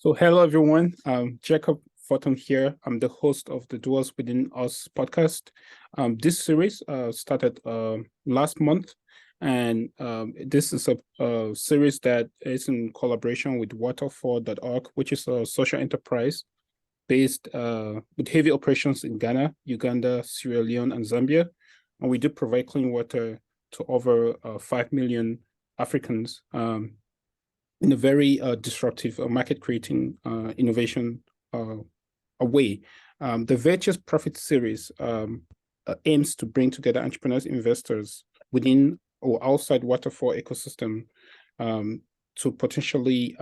So, hello everyone. Jacob Fortum here. I'm the host of the Duos Within Us podcast. This series started last month, and this is a series that is in collaboration with waterfor.org, which is a social enterprise based with heavy operations in Ghana, Uganda, Sierra Leone, and Zambia. And we do provide clean water to over 5 million Africans. In a very disruptive market creating innovation way. The Virtuous Profit series aims to bring together entrepreneurs, investors within or outside waterfall ecosystem to potentially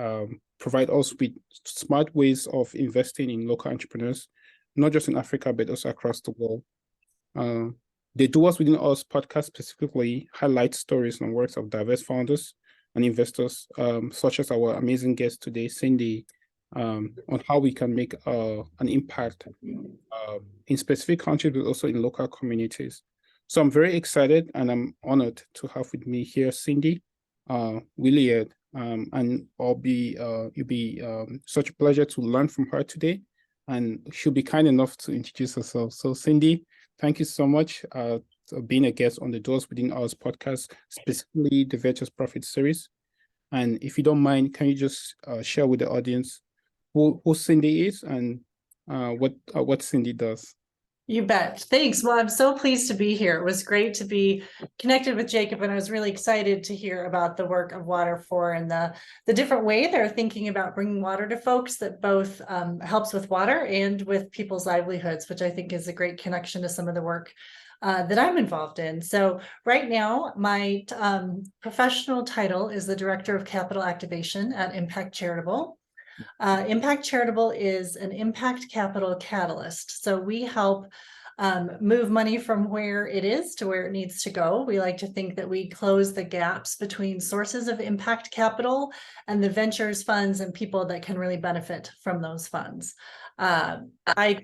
provide us with smart ways of investing in local entrepreneurs, not just in Africa, but also across the world. The Doers Within Us podcast specifically highlights stories and works of diverse founders and investors, such as our amazing guest today, Cindy, on how we can make an impact in specific countries, but also in local communities. So I'm very excited and I'm honored to have with me here Cindy, Willard, and it'll be such a pleasure to learn from her today. And she'll be kind enough to introduce herself. So Cindy, thank you so much for being a guest on the Doors Within Us podcast, specifically the Virtuous Profit series. And if you don't mind, can you just share with the audience who Cindy is and what Cindy does? You bet. Thanks. Well, I'm so pleased to be here. It was great to be connected with Jacob, and I was really excited to hear about the work of Water4 and the different way they're thinking about bringing water to folks that both helps with water and with people's livelihoods, which I think is a great connection to some of the work that I'm involved in. So right now, my professional title is the Director of Capital Activation at Impact Charitable. Impact Charitable is an impact capital catalyst. So we help move money from where it is to where it needs to go. We like to think that we close the gaps between sources of impact capital and the ventures funds and people that can really benefit from those funds. I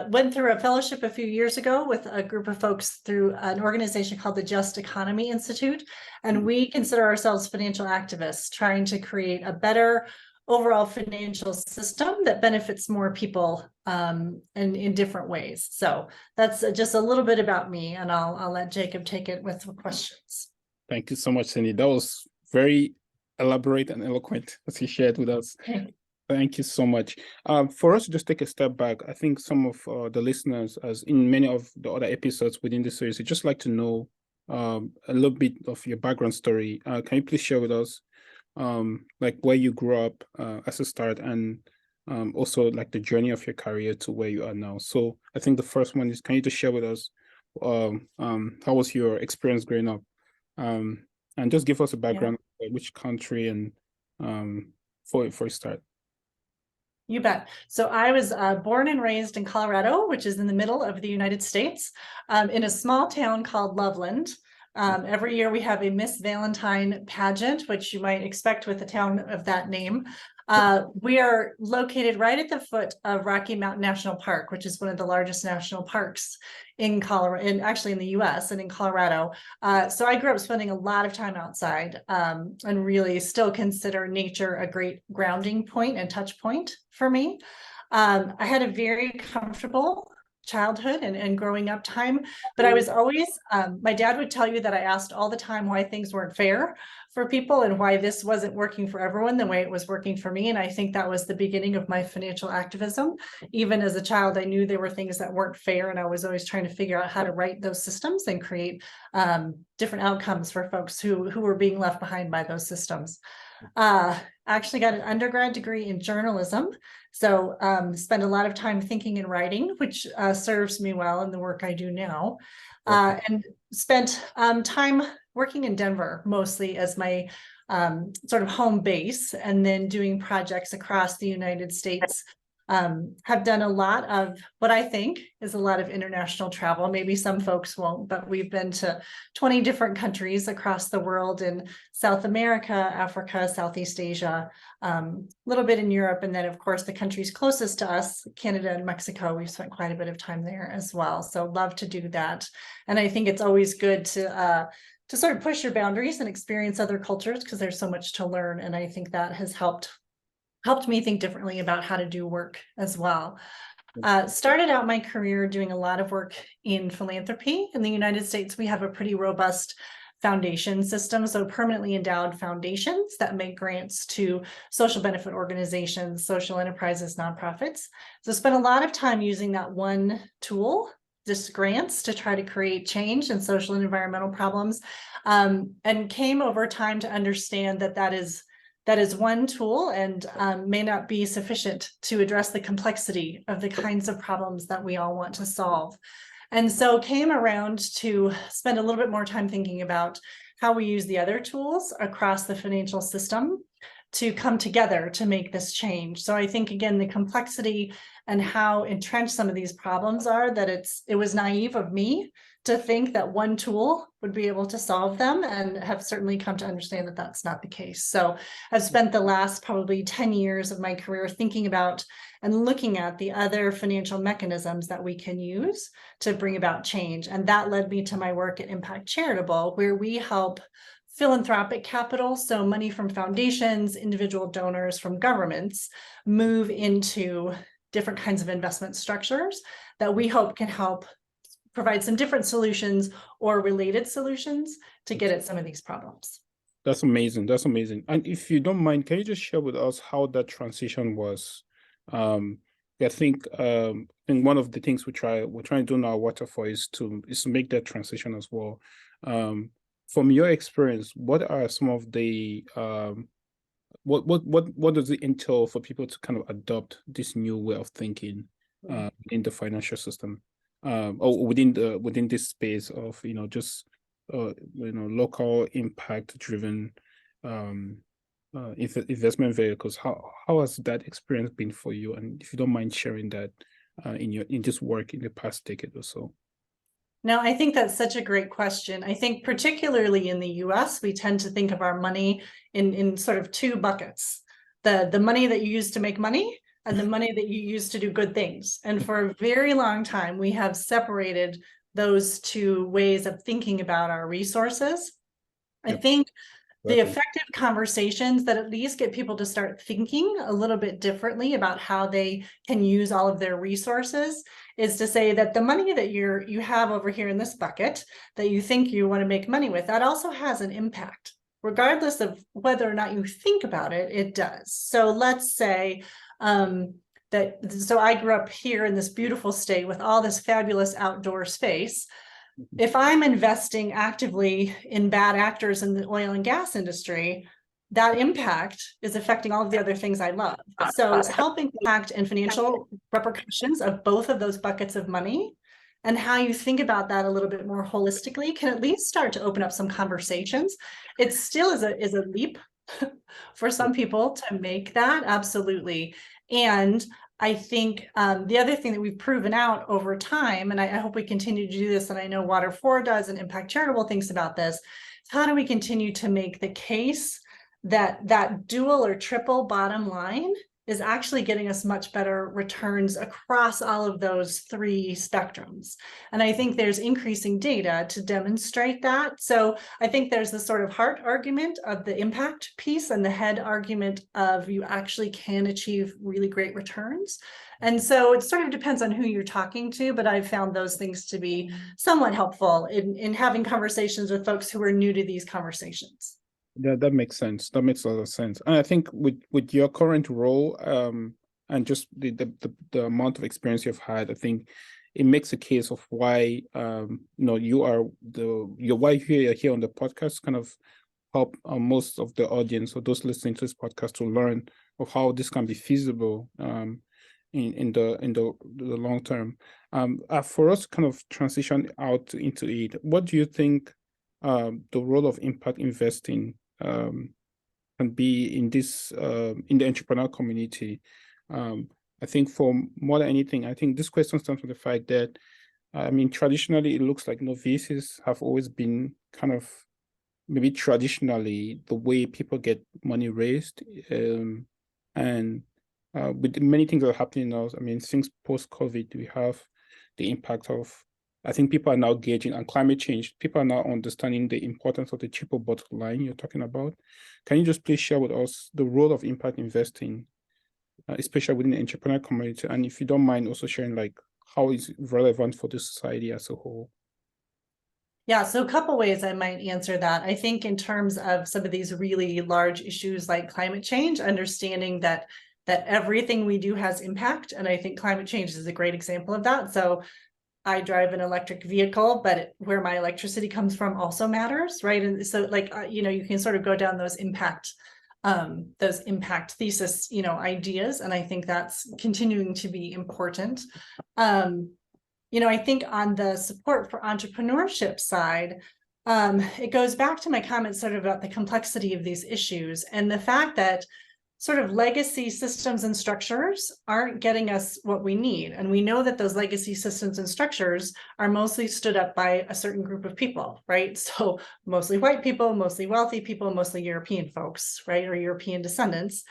went through a fellowship a few years ago with a group of folks through an organization called the Just Economy Institute, and we consider ourselves financial activists trying to create a better overall financial system that benefits more people in different ways. So that's just a little bit about me, and I'll let Jacob take it with questions. Thank you so much, Cindy. That was very elaborate and eloquent as you shared with us. Okay. Thank you so much. For us to just take a step back, I think some of the listeners, as in many of the other episodes within this series, would just like to know a little bit of your background story. Can you please share with us like where you grew up as a start, and also like the journey of your career to where you are now? So I think the first one is, can you just share with us how was your experience growing up, and just give us a background of which country and for a start. You bet. So I was born and raised in Colorado, which is in the middle of the United States, in a small town called Loveland. Every year we have a Miss Valentine pageant, which you might expect with a town of that name. We are located right at the foot of Rocky Mountain National Park, which is one of the largest national parks in Colorado, and actually in the US and in Colorado. So I grew up spending a lot of time outside, and really still consider nature a great grounding point and touch point for me. I had a very comfortable childhood and growing up time, but I was always, my dad would tell you that I asked all the time why things weren't fair for people and why this wasn't working for everyone the way it was working for me. And I think that was the beginning of my financial activism. Even as a child, I knew there were things that weren't fair, and I was always trying to figure out how to right those systems and create different outcomes for folks who were being left behind by those systems. I actually got an undergrad degree in journalism, so spend a lot of time thinking and writing, which serves me well in the work I do now, and spent time working in Denver mostly as my sort of home base, and then doing projects across the United States. Have done a lot of what I think is a lot of international travel. Maybe some folks won't, but we've been to 20 different countries across the world, in South America, Africa, Southeast Asia, a little bit in Europe, and then of course the countries closest to us, Canada and Mexico. We've spent quite a bit of time there as well. So love to do that. And I think it's always good to sort of push your boundaries and experience other cultures, because there's so much to learn. And I think that has helped helped me think differently about how to do work as well. Started out my career doing a lot of work in philanthropy. In the United States, we have a pretty robust foundation system, so permanently endowed foundations that make grants to social benefit organizations, social enterprises, nonprofits. So spent a lot of time using that one tool, just grants, to try to create change in social and environmental problems, and came over time to understand that that is one tool and may not be sufficient to address the complexity of the kinds of problems that we all want to solve. And so came around to spend a little bit more time thinking about how we use the other tools across the financial system to come together to make this change. So I think, again, the complexity and how entrenched some of these problems are, that it was naive of me to think that one tool would be able to solve them, and have certainly come to understand that that's not the case. So I've spent the last probably 10 years of my career thinking about and looking at the other financial mechanisms that we can use to bring about change. And that led me to my work at Impact Charitable, where we help philanthropic capital, so money from foundations, individual donors, from governments, move into different kinds of investment structures that we hope can help provide some different solutions or related solutions to get at some of these problems. That's amazing. That's amazing. And if you don't mind, can you just share with us how that transition was? I think one of the things we're trying to do in our waterfall is to make that transition as well. From your experience, what are some of the what does it entail for people to kind of adopt this new way of thinking in the financial system, or within this space of just local impact driven investment vehicles? How has that experience been for you? And if you don't mind sharing that in this work in the past decade or so. Now, I think that's such a great question. I think particularly in the US, we tend to think of our money in sort of two buckets: the money that you use to make money and the money that you use to do good things. And for a very long time, we have separated those two ways of thinking about our resources. I think the effective conversations that at least get people to start thinking a little bit differently about how they can use all of their resources is to say that the money that you have over here in this bucket that you think you want to make money with, that also has an impact. Regardless of whether or not you think about it, it does. So let's say so I grew up here in this beautiful state with all this fabulous outdoor space. If I'm investing actively in bad actors in the oil and gas industry, that impact is affecting all of the other things I love. So helping impact and financial repercussions of both of those buckets of money, and how you think about that a little bit more holistically, can at least start to open up some conversations. It still is a leap for some people to make that, absolutely. And I think the other thing that we've proven out over time, and I hope we continue to do this, and I know Water 4 does, and Impact Charitable thinks about this, is how do we continue to make the case that that dual or triple bottom line is actually getting us much better returns across all of those three spectrums. And I think there's increasing data to demonstrate that. So I think there's the sort of heart argument of the impact piece and the head argument of you actually can achieve really great returns. And so it sort of depends on who you're talking to, but I've found those things to be somewhat helpful in having conversations with folks who are new to these conversations. That makes sense. That makes a lot of sense. And I think with your current role, and just the amount of experience you've had, I think it makes a case of why why you're here on the podcast, kind of help most of the audience or those listening to this podcast to learn of how this can be feasible in the long term. For us to kind of transition out into it, what do you think the role of impact investing can be in this in the entrepreneurial community? I think for more than anything, I think this question stems from the fact that traditionally it looks like VCs have always been kind of maybe traditionally the way people get money raised, and with many things that are happening now, since post-COVID, we have the impact of, I think people are now gauging, and climate change, people are now understanding the importance of the triple bottom line you're talking about. Can you just please share with us the role of impact investing especially within the entrepreneur community? And if you don't mind also sharing like how is it relevant for the society as a whole? Yeah, so a couple ways I might answer that. I think in terms of some of these really large issues like climate change, understanding that everything we do has impact. And I think climate change is a great example of that. So I drive an electric vehicle, but where my electricity comes from also matters, right? And so like, you can sort of go down those impact thesis, ideas. And I think that's continuing to be important. I think on the support for entrepreneurship side, it goes back to my comments sort of about the complexity of these issues and the fact that sort of legacy systems and structures aren't getting us what we need. And we know that those legacy systems and structures are mostly stood up by a certain group of people, right? So mostly white people, mostly wealthy people, mostly European folks, right? Or European descendants.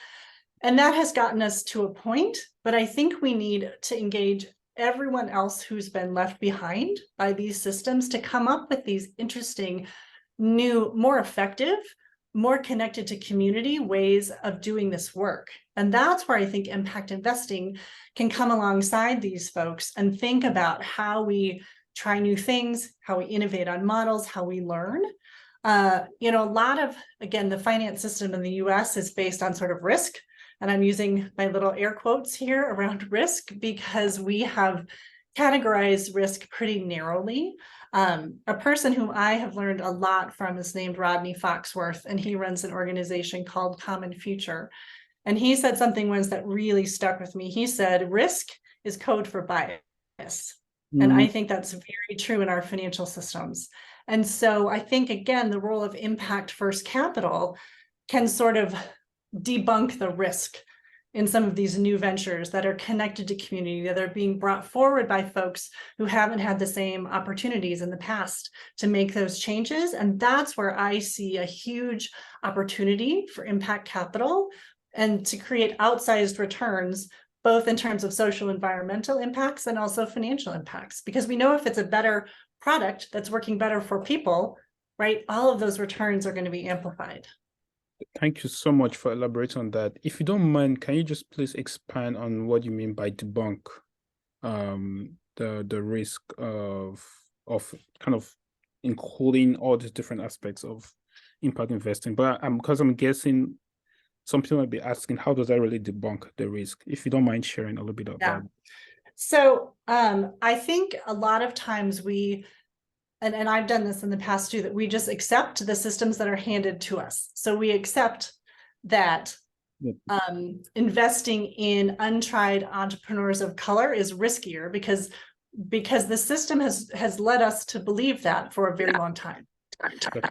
And that has gotten us to a point, but I think we need to engage everyone else who's been left behind by these systems to come up with these interesting, new, more effective, more connected to community ways of doing this work. And that's where I think impact investing can come alongside these folks and think about how we try new things, how we innovate on models, how we learn. A lot of, again, the finance system in the US is based on sort of risk. And I'm using my little air quotes here around risk because we have categorized risk pretty narrowly. A person whom I have learned a lot from is named Rodney Foxworth, and he runs an organization called Common Future. And he said something once that really stuck with me. He said, risk is code for bias. Mm-hmm. And I think that's very true in our financial systems. And so I think, again, the role of impact first capital can sort of debunk the risk in some of these new ventures that are connected to community, that are being brought forward by folks who haven't had the same opportunities in the past to make those changes. And that's where I see a huge opportunity for impact capital and to create outsized returns, both in terms of social environmental impacts and also financial impacts. Because we know if it's a better product that's working better for people, right, all of those returns are going to be amplified. Thank you so much for elaborating on that. If you don't mind, can you just please expand on what you mean by debunk the risk of kind of including all the different aspects of impact investing? But because I'm guessing some people might be asking, how does that really debunk the risk? If you don't mind sharing a little bit about it. So I think a lot of times and I've done this in the past too, that we just accept the systems that are handed to us. So we accept that investing in untried entrepreneurs of color is riskier because the system has led us to believe that for a very long time.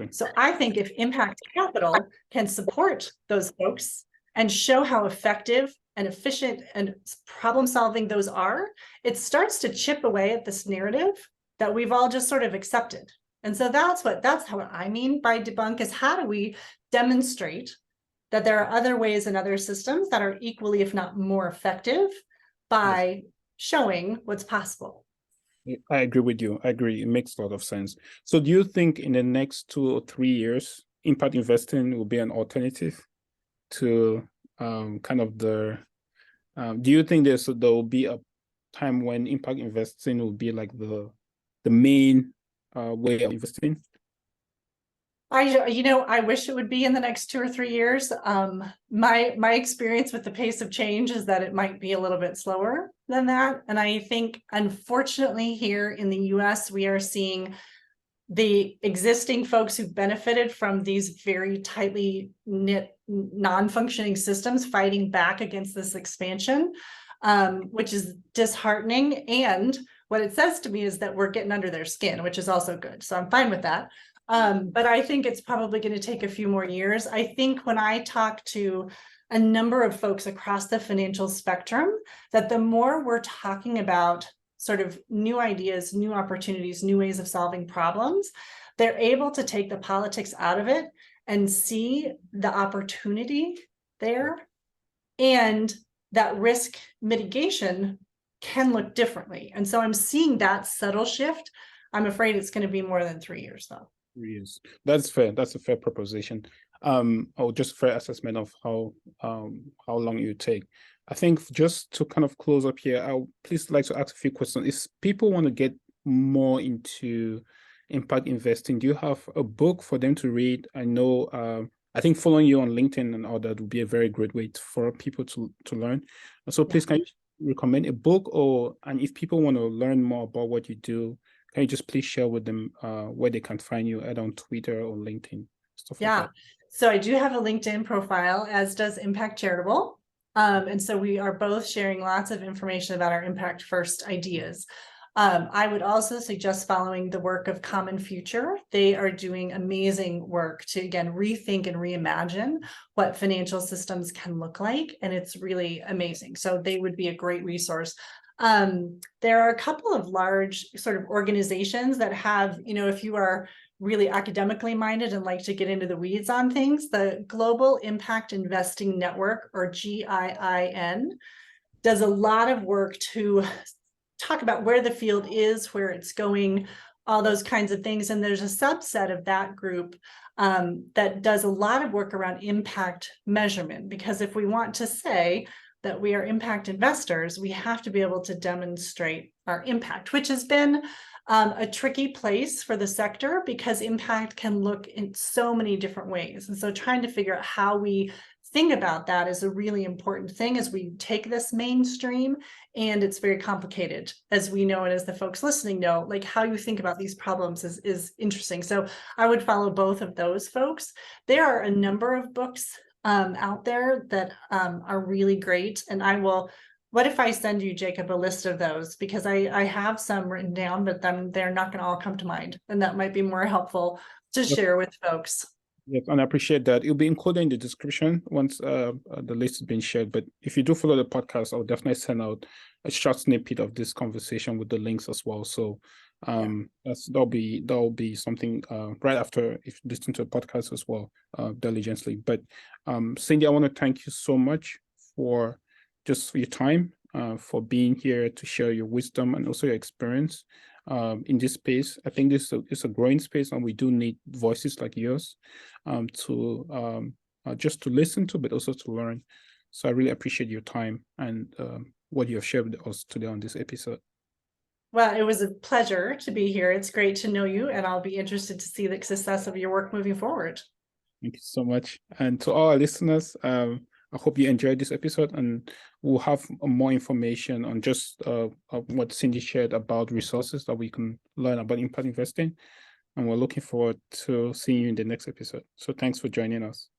So I think if impact capital can support those folks and show how effective and efficient and problem solving those are, it starts to chip away at this narrative that we've all just sort of accepted. And so that's how I mean by debunk is how do we demonstrate that there are other ways and other systems that are equally, if not more effective by showing what's possible. I agree with you. I agree. It makes a lot of sense. So do you think in the next 2 or 3 years, impact investing will be an alternative to kind of do you think there will be a time when impact investing will be like the main way of investing? I wish it would be in the next 2 or 3 years. My experience with the pace of change is that it might be a little bit slower than that. And I think, unfortunately, here in the US, we are seeing the existing folks who benefited from these very tightly knit, non-functioning systems fighting back against this expansion, which is disheartening. And what it says to me is that we're getting under their skin, which is also good. So I'm fine with that. But I think it's probably going to take a few more years. I think when I talk to a number of folks across the financial spectrum, that the more we're talking about sort of new ideas, new opportunities, new ways of solving problems, they're able to take the politics out of it and see the opportunity there, and that risk mitigation can look differently. And so I'm seeing that subtle shift. I'm afraid it's going to be more than 3 years, though. 3 years. That's fair. That's a fair proposition. Or just fair assessment of how long you take. I think just to kind of close up here, I'll please like to ask a few questions. If people want to get more into impact investing, do you have a book for them to read? I know, I think following you on LinkedIn and all that would be a very great way for people to learn. So please, can you recommend a book, and if people want to learn more about what you do, can you just please share with them where they can find you, either on Twitter or LinkedIn, stuff like that? So I do have a LinkedIn profile, as does Impact Charitable. And so we are both sharing lots of information about our impact first ideas. I would also suggest following the work of Common Future. They are doing amazing work to, again, rethink and reimagine what financial systems can look like. And it's really amazing. So they would be a great resource. There are a couple of large sort of organizations that have, if you are really academically minded and like to get into the weeds on things, the Global Impact Investing Network, or GIIN, does a lot of work to talk about where the field is, where it's going, all those kinds of things. And there's a subset of that group that does a lot of work around impact measurement, because if we want to say that we are impact investors, we have to be able to demonstrate our impact, which has been a tricky place for the sector, because impact can look in so many different ways. And so trying to figure out how we think about that is a really important thing as we take this mainstream. And it's very complicated, as we know, and as the folks listening know, like how you think about these problems is interesting. So I would follow both of those folks. There are a number of books out there that are really great. And what if I send you, Jacob, a list of those? Because I have some written down, but then they're not going to all come to mind. And that might be more helpful to share with folks. Yes, and I appreciate that. It'll be included in the description once the list has been shared. But if you do follow the podcast, I'll definitely send out a short snippet of this conversation with the links as well. So that'll be something right after, if you listen to the podcast as well, diligently. But Cindy, I want to thank you so much for your time, for being here to share your wisdom and also your experience in this space. I think this is a growing space, and we do need voices like yours to just to listen to, but also to learn. So I really appreciate your time and what you have shared with us today on this episode. Well, it was a pleasure to be here. It's great to know you, and I'll be interested to see the success of your work moving forward. Thank you so much. And to all our listeners, I hope you enjoyed this episode, and we'll have more information on just what Cindy shared about resources that we can learn about impact investing. And we're looking forward to seeing you in the next episode. So thanks for joining us.